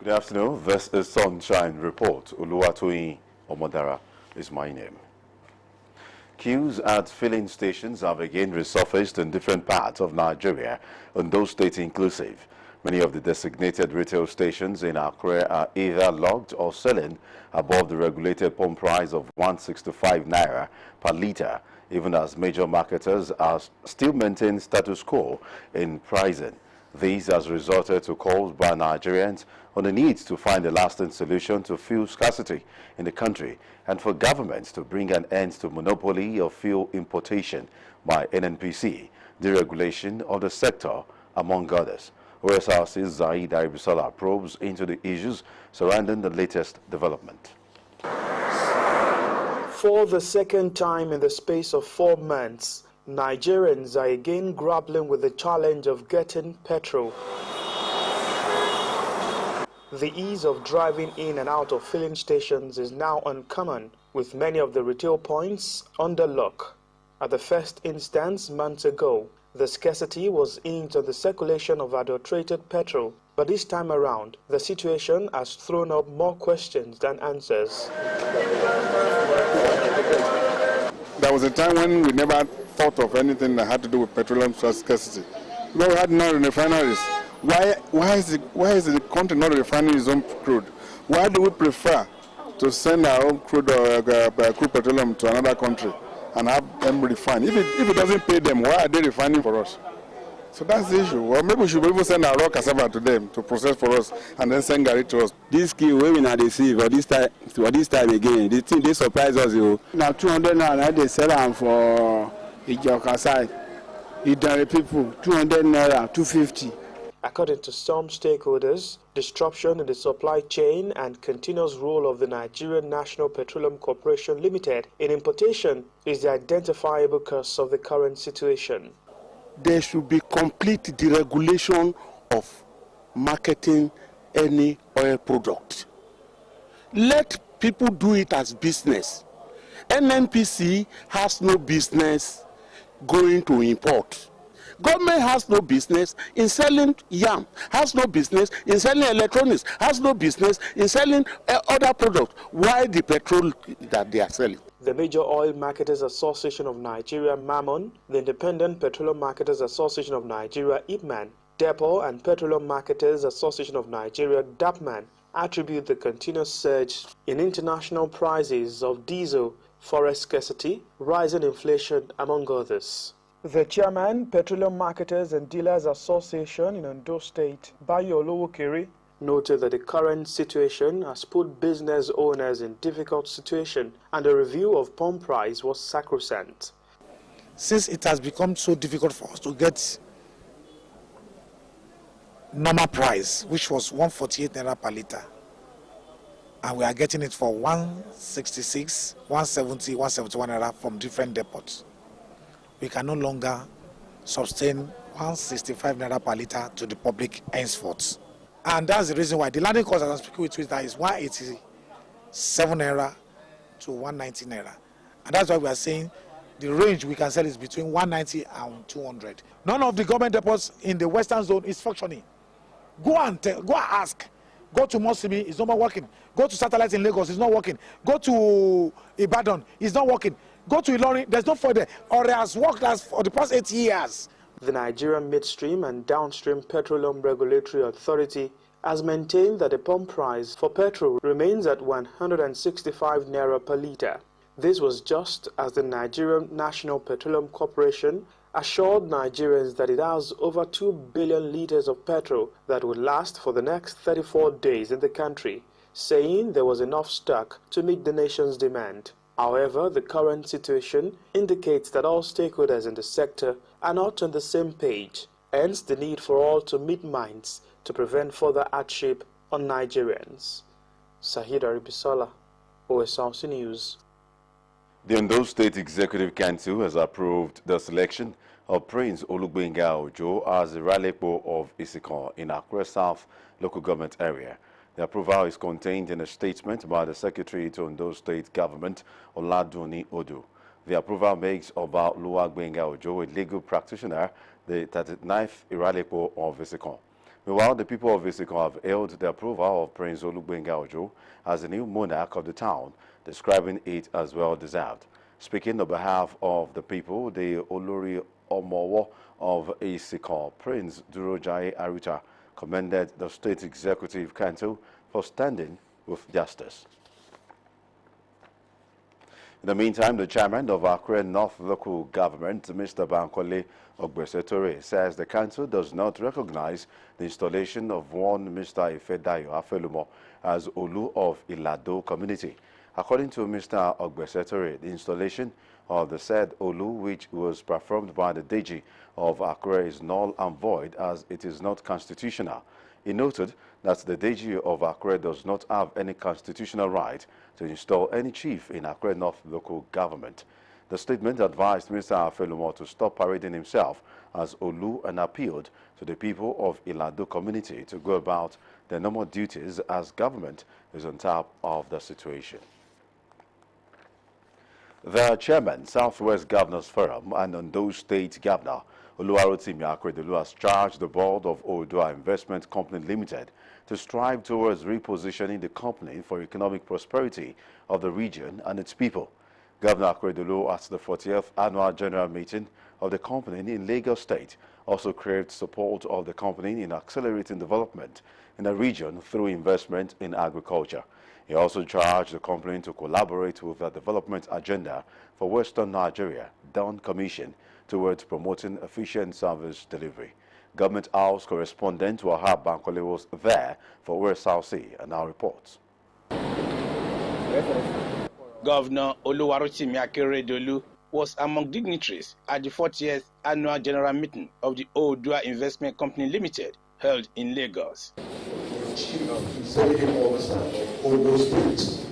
Good afternoon. This is Sunshine Report. Oluwatoyin Omodara is my name. Queues at filling stations have again resurfaced in different parts of Nigeria, Ondo State inclusive. Many of the designated retail stations in Accra are either locked or selling above the regulated pump price of 165 naira per litre, even as major marketers are still maintaining status quo in pricing. This has resulted to calls by Nigerians on the need to find a lasting solution to fuel scarcity in the country and for governments to bring an end to monopoly of fuel importation by NNPC, deregulation of the sector, among others. Osrc's Zaid Aribisala probes into the issues surrounding the latest development. For the second time in the space of 4 months, Nigerians are again grappling with the challenge of getting petrol. The ease of driving in and out of filling stations is now uncommon, with many of the retail points under lock. At the first instance months ago, the scarcity was aimed at the circulation of adulterated petrol, but this time around, the situation has thrown up more questions than answers. There was a time when we never thought of anything that had to do with petroleum scarcity. We had no refineries. Why is the country not refining its own crude? Why do we prefer to send our own crude or crude petroleum to another country and have them refined? If it doesn't pay them, why are they refining for us? So that's the issue. Or maybe we should even send our raw cassava to them to process for us and then send Gary to us. This key we not receive for this time again. The thing they surprise us. Now 200 naira they sell them for Ijoka side. Idare people 200 naira 250. According to some stakeholders, disruption in the supply chain and continuous role of the Nigerian National Petroleum Corporation Limited in importation is the identifiable cause of the current situation. There should be complete deregulation of marketing any oil product. Let people do it as business. NNPC has no business going to import. Government has no business in selling yam, has no business in selling electronics, has no business in selling other products. Why the petrol that they are selling? The Major Oil Marketers Association of Nigeria, MAMON, the Independent Petroleum Marketers Association of Nigeria, IPMAN, Depot and Petroleum Marketers Association of Nigeria, DAPMAN, attribute the continuous surge in international prices of diesel, forest scarcity, rising inflation, among others. The chairman, Petroleum Marketers and Dealers Association in Ondo State, Bayo Olowokere, noted that the current situation has put business owners in difficult situation and a review of pump price was sacrosanct. Since it has become so difficult for us to get normal price, which was 148 naira per litre, and we are getting it for 166, 170, 171 naira from different depots, we can no longer sustain 165 naira per litre to the public henceforth. And that's the reason why the landing cost, as I'm speaking with you, that is 187 naira to 190 naira. And that's why we are saying the range we can sell is between 190 and 200. None of the government depots in the western zone is functioning. Go and ask. Go to Mosimi, it's not working. Go to Satellite in Lagos, it's not working. Go to Ibadan, it's not working. Go to Ilorin, there's no further. Or it has worked for the past 8 years. The Nigerian Midstream and Downstream Petroleum Regulatory Authority has maintained that the pump price for petrol remains at 165 naira per litre. This was just as the Nigerian National Petroleum Corporation assured Nigerians that it has over 2 billion litres of petrol that would last for the next 34 days in the country, saying there was enough stock to meet the nation's demand. However, the current situation indicates that all stakeholders in the sector are not on the same page, hence the need for all to meet minds to prevent further hardship on Nigerians. Zaid Aribisala, Osrc News. The Ondo State Executive Council has approved the selection of Prince Olugbenga Ojo as the Ralepo of Isikon in Accra South local government area. The approval is contained in a statement by the Secretary to Ondo State Government, Oladuni Odu. The approval makes Oba Olugbenga Ojo a legal practitioner, the 39th Iralepo of Isikon. Meanwhile, the people of Isiko have hailed the approval of Prince Olugbenga Ojo as the new monarch of the town, describing it as well deserved. Speaking on behalf of the people, the Olori Omowo of Isiko, Prince Durojai Aruta, commended the State Executive Council for standing with justice. In the meantime, the chairman of Akure North Local Government, Mr. Bankole Ogbesetore, says the council does not recognize the installation of one Mr. Ifedayo Afelumo as Olu of Ilado community. According to Mr. Ogbesetore, the installation of the said Olu, which was performed by the Deji of Akure, is null and void as it is not constitutional. He noted that the Deji of Akure does not have any constitutional right to install any chief in Akure North Local Government. The statement advised Mr. Afelumo to stop parading himself as Olu and appealed to the people of Ilado community to go about their normal duties as government is on top of the situation. The chairman, Southwest Governors Forum, and Ondo State Governor Oluwarotimi Akeredolu has charged the board of Odua Investment Company Limited to strive towards repositioning the company for economic prosperity of the region and its people. Governor Akeredolu at the 40th Annual General Meeting of the company in Lagos State also craved support of the company in accelerating development in the region through investment in agriculture. He also charged the company to collaborate with the development agenda for Western Nigeria, Dawn Commission, towards promoting efficient service delivery. Government House correspondent Wahab Bankole was there for Osrc and now reports. Governor Oluwarotimi Akeredolu was among dignitaries at the 40th Annual General Meeting of the Odua Investment Company Limited held in Lagos. Chief Executive Officer of Ondo State,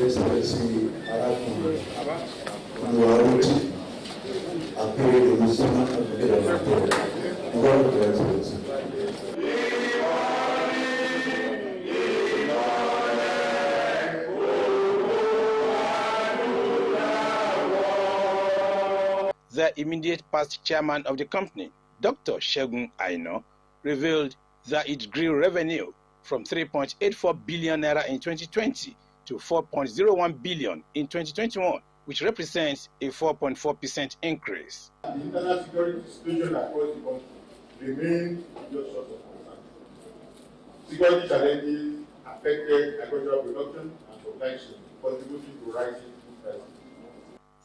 Excellency Araku Oluwarotimi Akeredolu, Excellency. The immediate past chairman of the company, Dr. Segun Aino, revealed that it grew revenue from 3.84 billion naira in 2020 to 4.01 billion in 2021, which represents a 4.4% increase. The internal security situation across the country remains a source of concern. Security challenges affected agricultural production and supply chain, contributing to rising food prices.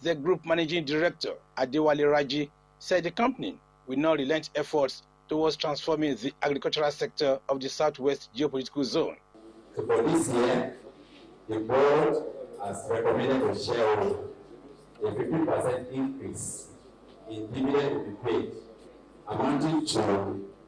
The group managing director, Adewale Raji, said the company will not relent efforts towards transforming the agricultural sector of the Southwest geopolitical zone. So for this year, the board has recommended to shareholders a 15% increase in dividend to be paid, amounting to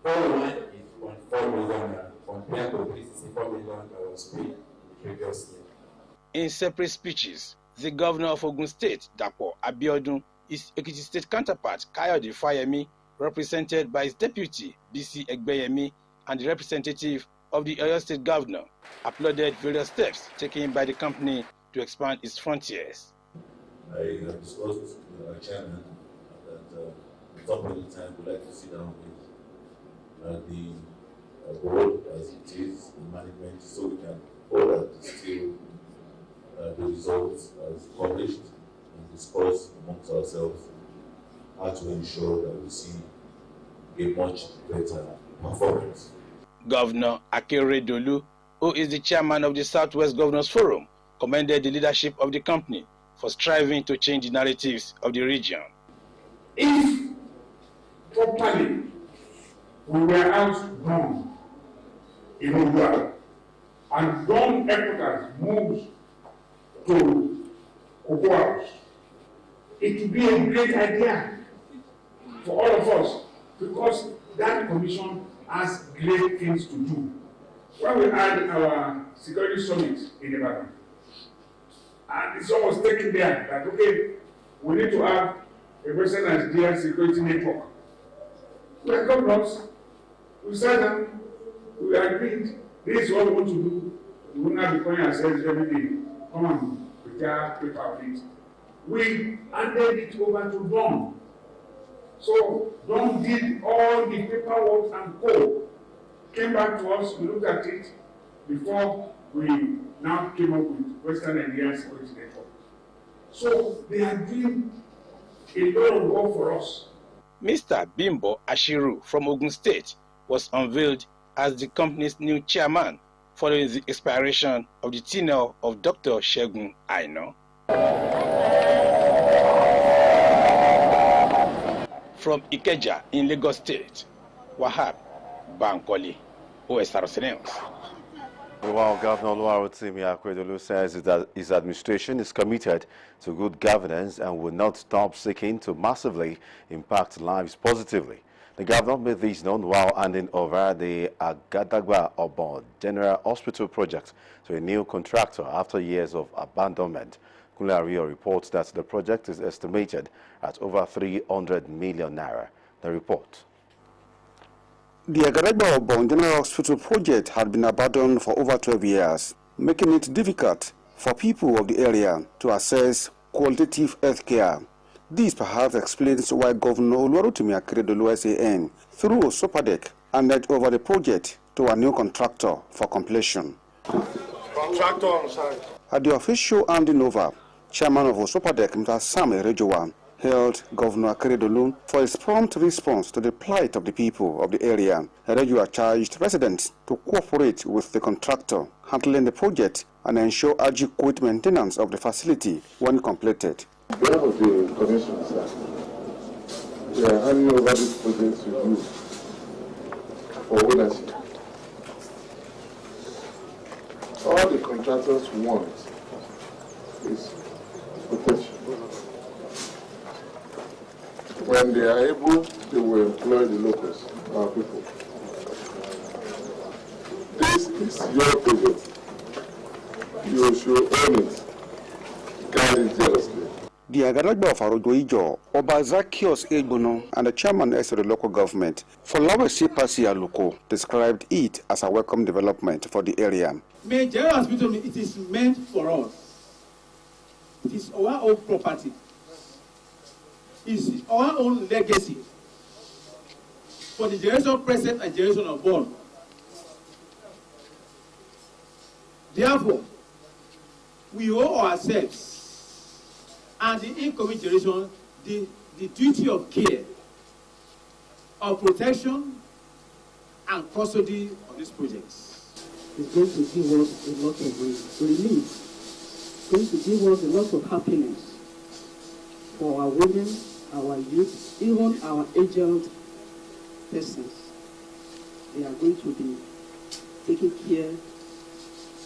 418.4 million compared to 364 million that was paid in the previous year. In separate speeches, the governor of Ogun State, Dapo Abiodun, his Ekiti State counterpart, Kayode Fayemi, represented by his deputy, BC Egbeyemi, and the representative of the Oyo State governor, applauded various steps taken by the company to expand its frontiers. I have discussed with our chairman that at some point in time we'd like to sit down with the board as it is, the management, so we can all distill the results as published and discuss amongst ourselves how to ensure that we see a much better performance. Governor Akeredolu, who is the chairman of the Southwest Governors Forum, commended the leadership of the company for striving to change the narratives of the region. If properly we were outdone in Odua and Dawn headquarters moves to Cocoa House, it would be a great idea for all of us because that commission has great things to do. When we had our security summit in Ibadan, and it's almost taken there that, okay, we need to have a person as their security network. We are governors, we sat down, we agreed, this is what we want to do. We will not be calling ourselves every day. Come on, prepare paper, please. We handed it over to Dawn. So Don did all the paperwork and co. Came back to us, we looked at it before we now came up with Western Nigeria Security Network. So they are doing a lot of work for us. Mr. Bimbo Ashiru from Ogun State was unveiled as the company's new chairman following the expiration of the tenure of Dr. Segun Aino. From Ikeja in Lagos State, Wahab Bankole, Osrc News. While Governor Oluwarotimi Akeredolu says that his administration is committed to good governance and will not stop seeking to massively impact lives positively. The governor made this known while handing over the Agadagba Obon General Hospital project to a new contractor after years of abandonment. Kunle Ario reports that the project is estimated at over 300 million naira. The report. The Agadagba Obon General Hospital project had been abandoned for over 12 years, making it difficult for people of the area to access qualitative health care. This perhaps explains why Governor Oluwarotimi Akeredolu SAN, through Sopadec, handed over the project to a new contractor for completion. Contractor on site. At the official handing over, Chairman of Sopadec, Mr. Sam Erejowa, hailed Governor Akeredolu for his prompt response to the plight of the people of the area. Erejowa charged residents to cooperate with the contractor handling the project and ensure adequate maintenance of the facility when completed. The end of the connection, sir, we are handing over this project to you for ownership. All the contractors want is protection. When they are able, they will employ the locals, our people. This is your project. You should own it. Guide it jealously. The Agadagba of Arojoijo, Oba Zacchaeus Egbono, and the chairman of the local government, Folawesi Pasi Aluko, described it as a welcome development for the area. General Hospital, it is meant for us. It is our own property. It is our own legacy for the generation present and generation unborn. Therefore, we owe ourselves and the incoming generation the duty of care, of protection, and custody of these projects. It's going to give us a lot of relief. It's going to give us a lot of happiness for our women, our youth, even our aged persons. They are going to be taken care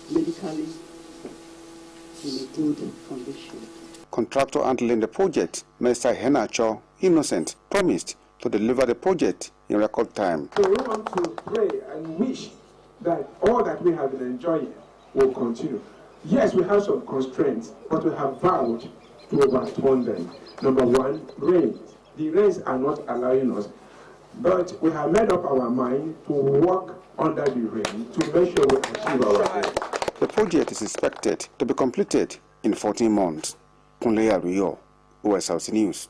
medically in a good condition. Contractor handling the project, Mr. Henacho Innocent, promised to deliver the project in record time. So we want to pray and wish that all that we have been enjoying will continue. Yes, we have some constraints, but we have vowed to overcome them. Number one, rain. The rains are not allowing us, but we have made up our mind to work under the rain to make sure we achieve our goal. The project is expected to be completed in 14 months. Kunle Ario, Osrc News.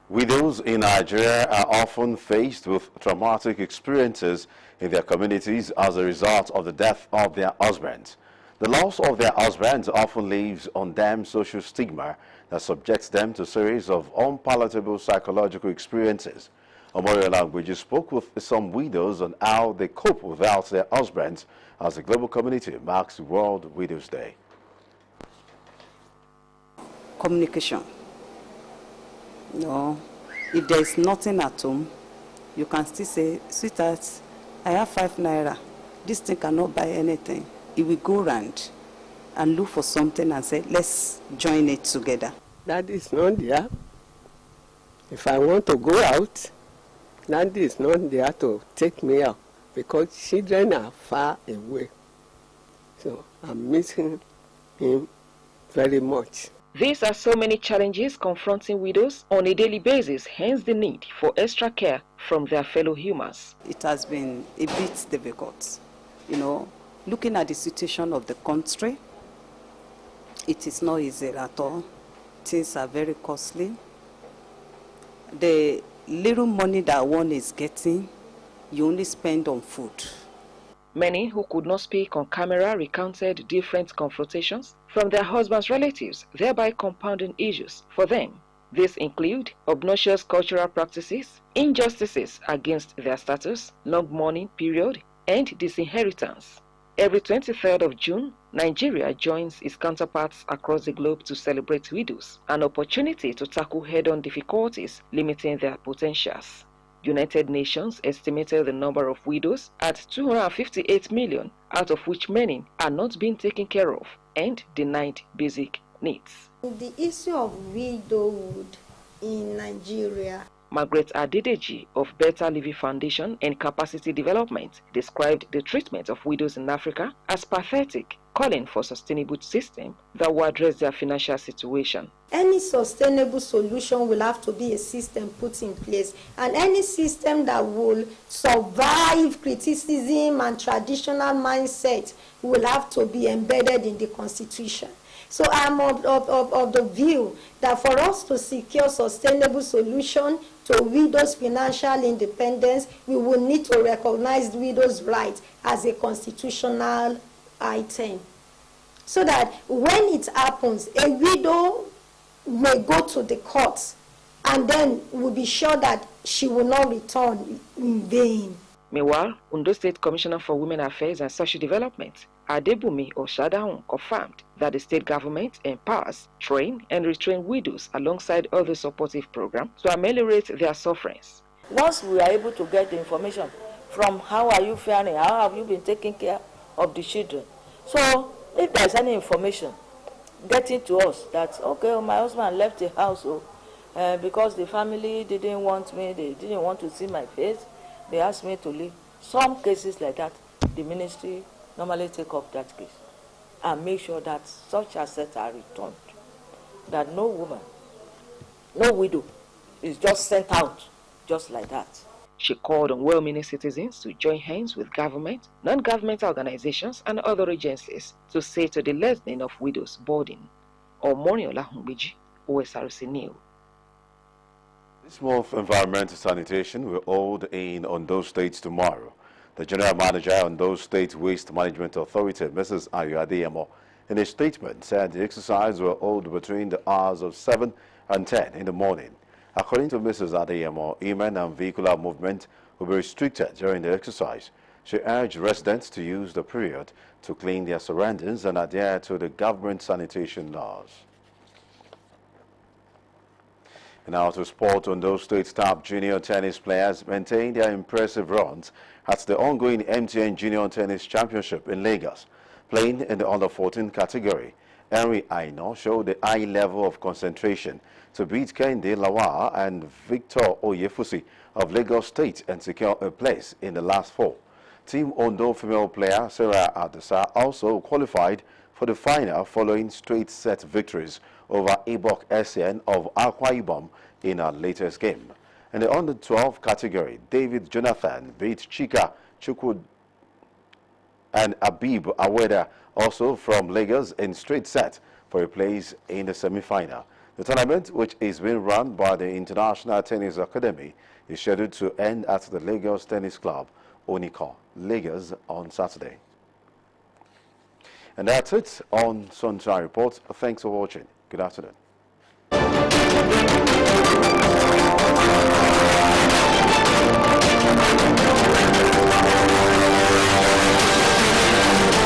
Widows in Nigeria are often faced with traumatic experiences in their communities as a result of the death of their husbands. The loss of their husbands often leaves on them social stigma that subjects them to a series of unpalatable psychological experiences. Omoriola Language spoke with some widows on how they cope without their husbands as the global community marks World Widows Day. Communication. No, if there is nothing at home, you can still say, sweetheart, I have 5 naira. This thing cannot buy anything. It will go round and look for something and say, let's join it together. Daddy is not there. If I want to go out, Daddy is not there to take me out because children are far away. So I'm missing him very much. These are so many challenges confronting widows on a daily basis, hence the need for extra care from their fellow humans. It has been a bit difficult. You know, looking at the situation of the country, it is not easy at all. Things are very costly. the little money that one is getting, you only spend on food. Many who could not speak on camera recounted different confrontations from their husbands' relatives, thereby compounding issues for them. These include obnoxious cultural practices, injustices against their status, long mourning period, and disinheritance. Every 23rd of June, Nigeria joins its counterparts across the globe to celebrate widows, an opportunity to tackle head-on difficulties limiting their potentials. United Nations estimated the number of widows at 258 million, out of which many are not being taken care of and denied basic needs. The issue of widowhood in Nigeria. Margaret Adedeji of Better Living Foundation and Capacity Development described the treatment of widows in Africa as pathetic, calling for a sustainable system that will address their financial situation. Any sustainable solution will have to be a system put in place, and any system that will survive criticism and traditional mindset will have to be embedded in the Constitution. So I'm of the view that for us to secure sustainable solution to widows' financial independence, we will need to recognize widows' rights as a constitutional item. So that when it happens, a widow may go to the courts and then we'll be sure that she will not return in vain. Meanwhile, Ondo State Commissioner for Women Affairs and Social Development, Adebumi Oshadahun, confirmed that the state government empowers, train and retrain widows alongside other supportive programs to ameliorate their sufferings. Once we are able to get the information from how are you faring, how have you been taking care of the children. So if there's any information getting to us that, okay, my husband left the house because the family didn't want me, they didn't want to see my face, they asked me to leave. Some cases like that, the ministry normally take up that case and make sure that such assets are returned, that no woman, no widow is just sent out just like that. She called on well-meaning citizens to join hands with government, non-governmental organizations and other agencies to see to the lessening of widows' burden. Omoniola Humbiji, Osrc News. This month, environmental sanitation will hold in Ondo State tomorrow. The General Manager of Ondo State Waste Management Authority, Mrs. Ayo Adeyemo, in a statement said the exercise will hold between the hours of 7 and 10 in the morning. According to Mrs. Adeyemo, human and vehicular movement will be restricted during the exercise. She urged residents to use the period to clean their surroundings and adhere to the government sanitation laws. Now to sport, Ondo State top junior tennis players maintain their impressive runs at the ongoing MTN Junior Tennis Championship in Lagos. Playing in the under-14 category, Henry Aino showed a high level of concentration to beat Kende Lawal and Victor Oyefusi of Lagos State and secure a place in the last four. Team Ondo female player Sarah Adesa also qualified for the final following straight-set victories over Ibok SN of Akwa Ibom in our latest game. In the under-12 category, David Jonathan beat Chika Chukwud and Abib Aweda, also from Lagos, in straight set for a place in the semi-final. The tournament, which is being run by the International Tennis Academy, is scheduled to end at the Lagos Tennis Club, Oniko, Lagos, on Saturday. And that's it on Sunshine Report. Thanks for watching. Good afternoon.